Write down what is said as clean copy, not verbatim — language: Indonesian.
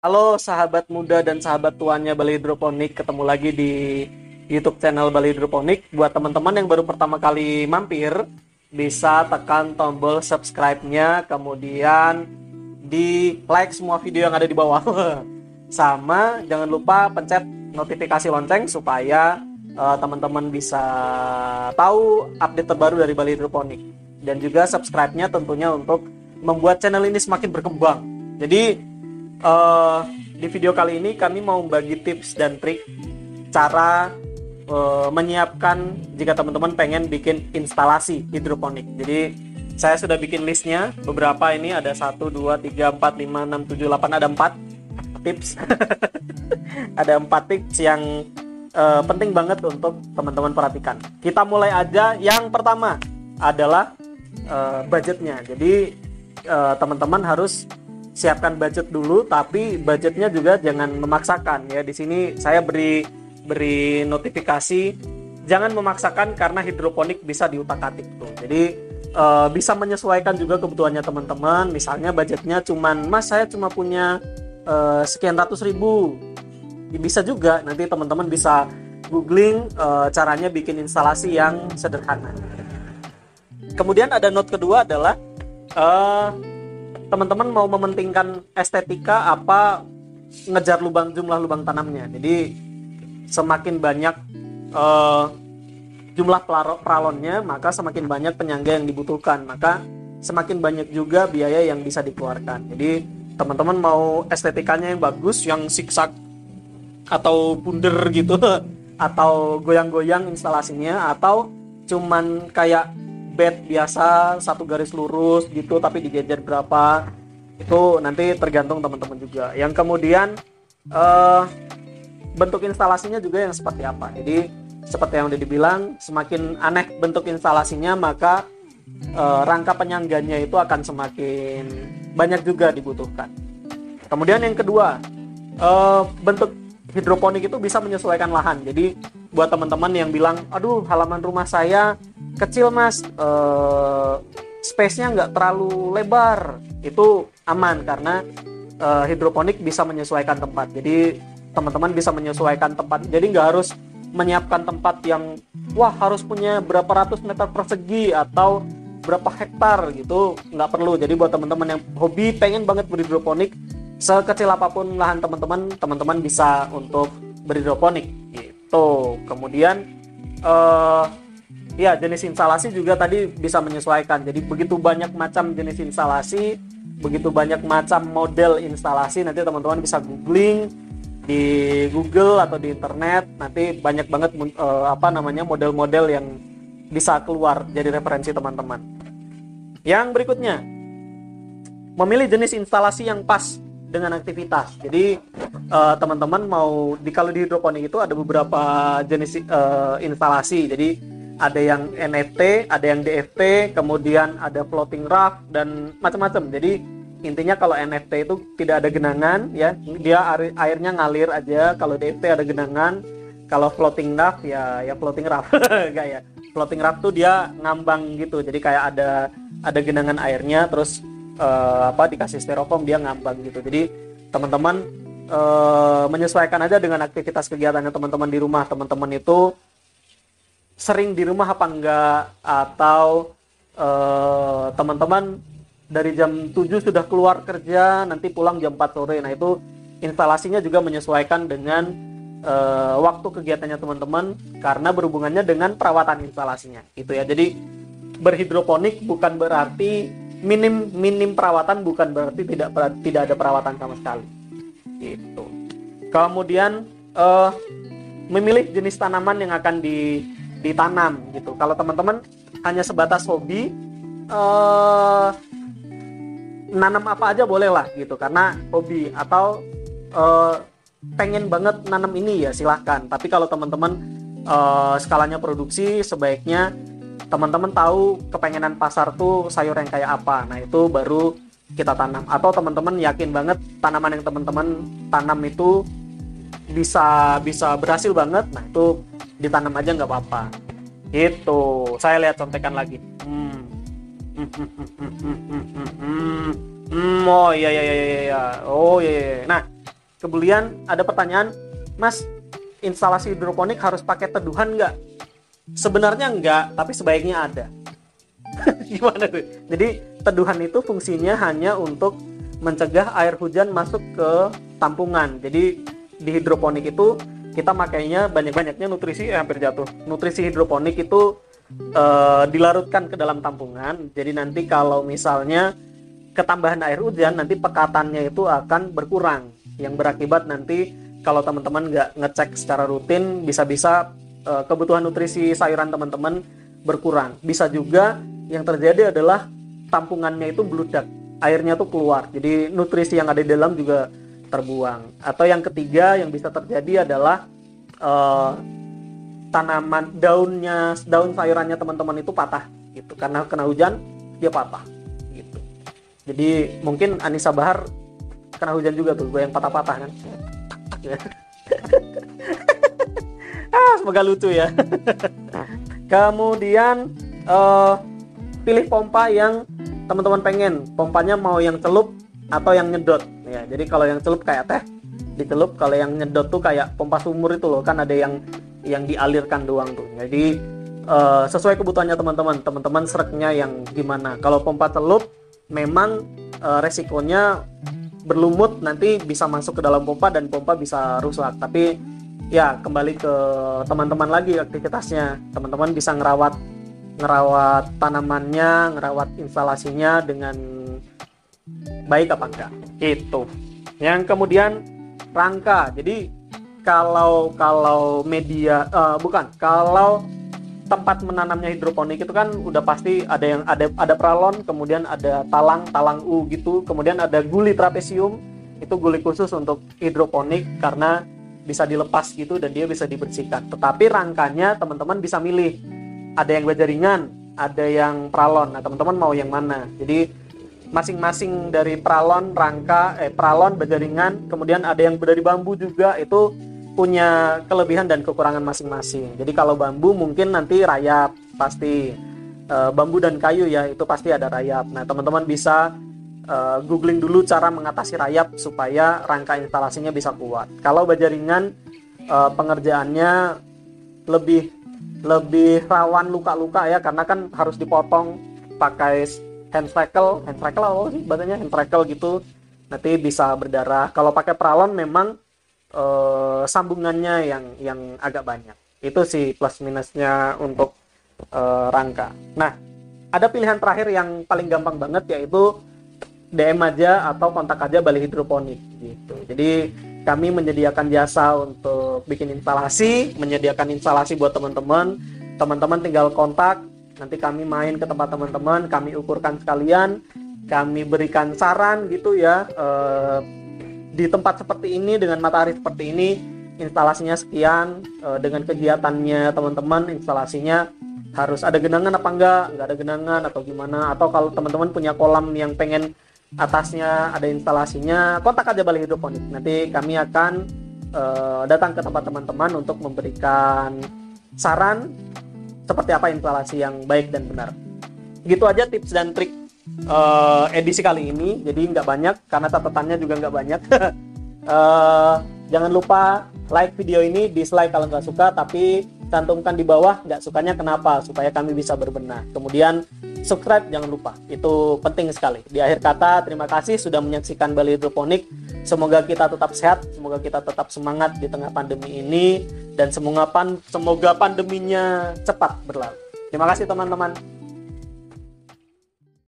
Halo sahabat muda dan sahabat tuanya Bali Hidroponik, ketemu lagi di YouTube channel Bali Hidroponik. Buat teman-teman yang baru pertama kali mampir, bisa tekan tombol subscribe-nya, kemudian di like semua video yang ada di bawah. Sama jangan lupa pencet notifikasi lonceng supaya teman-teman bisa tahu update terbaru dari Bali Hidroponik. Dan juga subscribe-nya tentunya untuk membuat channel ini semakin berkembang. Jadi di video kali ini kami mau bagi tips dan trik cara menyiapkan jika teman-teman pengen bikin instalasi hidroponik. Jadi saya sudah bikin listnya, beberapa ini ada 1, 2, 3, 4, 5, 6, 7, 8, ada 4 tips. Ada 4 tips yang penting banget untuk teman-teman perhatikan. Kita mulai aja. Yang pertama adalah budgetnya. Jadi teman-teman harus siapkan budget dulu, tapi budgetnya juga jangan memaksakan ya. Di sini saya beri notifikasi jangan memaksakan karena hidroponik bisa diutak-atik tuh. Jadi bisa menyesuaikan juga kebutuhannya teman-teman. Misalnya budgetnya cuman, Mas saya cuma punya sekian ratus ribu, bisa juga nanti teman-teman bisa googling caranya bikin instalasi yang sederhana. Kemudian ada note kedua adalah teman-teman mau mementingkan estetika apa ngejar jumlah lubang tanamnya. Jadi semakin banyak jumlah pralonnya, maka semakin banyak penyangga yang dibutuhkan, maka semakin banyak juga biaya yang bisa dikeluarkan. Jadi teman-teman mau estetikanya yang bagus, yang siksak atau bunder gitu atau goyang-goyang instalasinya, atau cuman kayak bed biasa satu garis lurus gitu tapi dijejer berapa, itu nanti tergantung teman-teman juga. Yang kemudian bentuk instalasinya juga yang seperti apa. Jadi seperti yang udah dibilang, semakin aneh bentuk instalasinya maka rangka penyangganya itu akan semakin banyak juga dibutuhkan. Kemudian yang kedua, bentuk hidroponik itu bisa menyesuaikan lahan. Jadi buat teman-teman yang bilang, aduh halaman rumah saya kecil mas, space-nya nggak terlalu lebar, itu aman karena hidroponik bisa menyesuaikan tempat. Jadi teman-teman bisa menyesuaikan tempat, jadi nggak harus menyiapkan tempat yang wah harus punya berapa ratus meter persegi atau berapa hektar gitu, nggak perlu. Jadi buat teman-teman yang hobi pengen banget berhidroponik, sekecil apapun lahan teman-teman bisa untuk berhidroponik gitu. Kemudian ya, jenis instalasi juga tadi bisa menyesuaikan. Jadi begitu banyak macam jenis instalasi, begitu banyak macam model instalasi, nanti teman-teman bisa googling di Google atau di internet, nanti banyak banget model-model yang bisa keluar jadi referensi teman-teman. Yang berikutnya, memilih jenis instalasi yang pas dengan aktivitas. Jadi teman-teman mau kalau di hidroponik itu ada beberapa jenis instalasi. Jadi ada yang NFT, ada yang DFT, kemudian ada floating raft dan macam-macam. Jadi intinya kalau NFT itu tidak ada genangan ya, dia airnya ngalir aja. Kalau DFT ada genangan, kalau floating raft ya floating raft. Enggak ya. Floating raft tuh dia ngambang gitu. Jadi kayak ada genangan airnya, terus dikasih styrofoam dia ngambang gitu. Jadi teman-teman menyesuaikan aja dengan aktivitas kegiatannya teman-teman di rumah. Teman-teman itu sering di rumah apa enggak, atau teman-teman dari jam 7 sudah keluar kerja, nanti pulang jam 4 sore. Nah itu instalasinya juga menyesuaikan dengan waktu kegiatannya teman-teman karena berhubungannya dengan perawatan instalasinya itu ya. Jadi berhidroponik bukan berarti minim perawatan, bukan berarti tidak ada perawatan sama sekali gitu. Kemudian memilih jenis tanaman yang akan ditanam gitu. Kalau teman-teman hanya sebatas hobi, nanam apa aja boleh lah gitu karena hobi, atau pengen banget nanam ini ya silahkan. Tapi kalau teman-teman skalanya produksi, sebaiknya teman-teman tahu kepengenan pasar tuh sayur yang kayak apa. Nah itu baru kita tanam. Atau teman-teman yakin banget tanaman yang teman-teman tanam itu bisa berhasil banget, nah itu ditanam aja nggak apa-apa. Itu saya lihat contekan lagi. Oh iya. Oh iya. Nah Kemudian ada pertanyaan, Mas, instalasi hidroponik harus pakai teduhan nggak? Sebenarnya enggak, tapi sebaiknya ada. Gimana tuh? Jadi teduhan itu fungsinya hanya untuk mencegah air hujan masuk ke tampungan. Jadi di hidroponik itu kita makainya banyak-banyaknya hampir jatuh. Nutrisi hidroponik itu dilarutkan ke dalam tampungan. Jadi nanti kalau misalnya ketambahan air hujan, nanti pekatannya itu akan berkurang. Yang berakibat nanti kalau teman-teman nggak ngecek secara rutin, bisa-bisa kebutuhan nutrisi sayuran teman-teman berkurang. Bisa juga yang terjadi adalah tampungannya itu meludak, airnya tuh keluar, jadi nutrisi yang ada di dalam juga terbuang. Atau yang ketiga yang bisa terjadi adalah tanaman daun sayurannya teman-teman itu patah gitu, karena kena hujan dia patah gitu. Jadi mungkin Anissa Bahar kena hujan juga tuh, gue yang patah-patah kan. Semoga lucu ya. Kemudian pilih pompa yang teman-teman pengen. Pompanya mau yang celup atau yang nyedot ya. Jadi kalau yang celup kayak teh dicelup, kalau yang nyedot tuh kayak pompa sumur itu loh, kan ada yang dialirkan doang tuh. Jadi sesuai kebutuhannya teman-teman sereknya yang gimana. Kalau pompa celup memang resikonya berlumut, nanti bisa masuk ke dalam pompa dan pompa bisa rusak. Tapi ya kembali ke teman-teman lagi aktivitasnya. Teman-teman bisa ngerawat tanamannya, ngerawat instalasinya dengan baik apa enggak. Itu. Yang kemudian rangka. Jadi kalau tempat menanamnya hidroponik itu kan udah pasti ada pralon, kemudian ada talang U gitu, kemudian ada guli trapesium. Itu guli khusus untuk hidroponik karena bisa dilepas gitu dan dia bisa dibersihkan. Tetapi rangkanya teman-teman bisa milih. Ada yang bajaringan, ada yang pralon. Nah, teman-teman mau yang mana? Jadi masing-masing dari pralon, bajaringan, kemudian ada yang dari bambu juga, itu punya kelebihan dan kekurangan masing-masing. Jadi kalau bambu mungkin nanti rayap pasti. Bambu dan kayu ya, itu pasti ada rayap. Nah, teman-teman bisa googling dulu cara mengatasi rayap supaya rangka instalasinya bisa kuat. Kalau bajaringan pengerjaannya lebih rawan luka-luka ya, karena kan harus dipotong pakai hand shackle apa sih bahasanya, hand shackle gitu, nanti bisa berdarah. Kalau pakai pralon memang sambungannya yang agak banyak. Itu sih plus minusnya untuk rangka. Nah, ada pilihan terakhir yang paling gampang banget, yaitu DM aja atau kontak aja Bali Hidroponik gitu. Jadi kami menyediakan jasa untuk bikin instalasi, menyediakan instalasi buat teman-teman. Teman-teman tinggal kontak, nanti kami main ke tempat teman-teman, kami ukurkan sekalian, kami berikan saran gitu ya. Di tempat seperti ini dengan matahari seperti ini instalasinya sekian, dengan kegiatannya teman-teman instalasinya harus ada genangan apa enggak ada genangan atau gimana. Atau kalau teman-teman punya kolam yang pengen atasnya ada instalasinya, kontak aja Bali Hidroponik. Nanti kami akan datang ke tempat teman-teman untuk memberikan saran seperti apa instalasi yang baik dan benar. Gitu aja tips dan trik edisi kali ini. Jadi nggak banyak karena catatannya juga nggak banyak. Jangan lupa like video ini, dislike kalau nggak suka, tapi cantumkan di bawah nggak sukanya kenapa, supaya kami bisa berbenah. Kemudian subscribe jangan lupa, itu penting sekali. Di akhir kata, terima kasih sudah menyaksikan Bali Hidroponik. Semoga kita tetap sehat, semoga kita tetap semangat di tengah pandemi ini, dan semoga pandeminya cepat berlalu. Terima kasih teman-teman.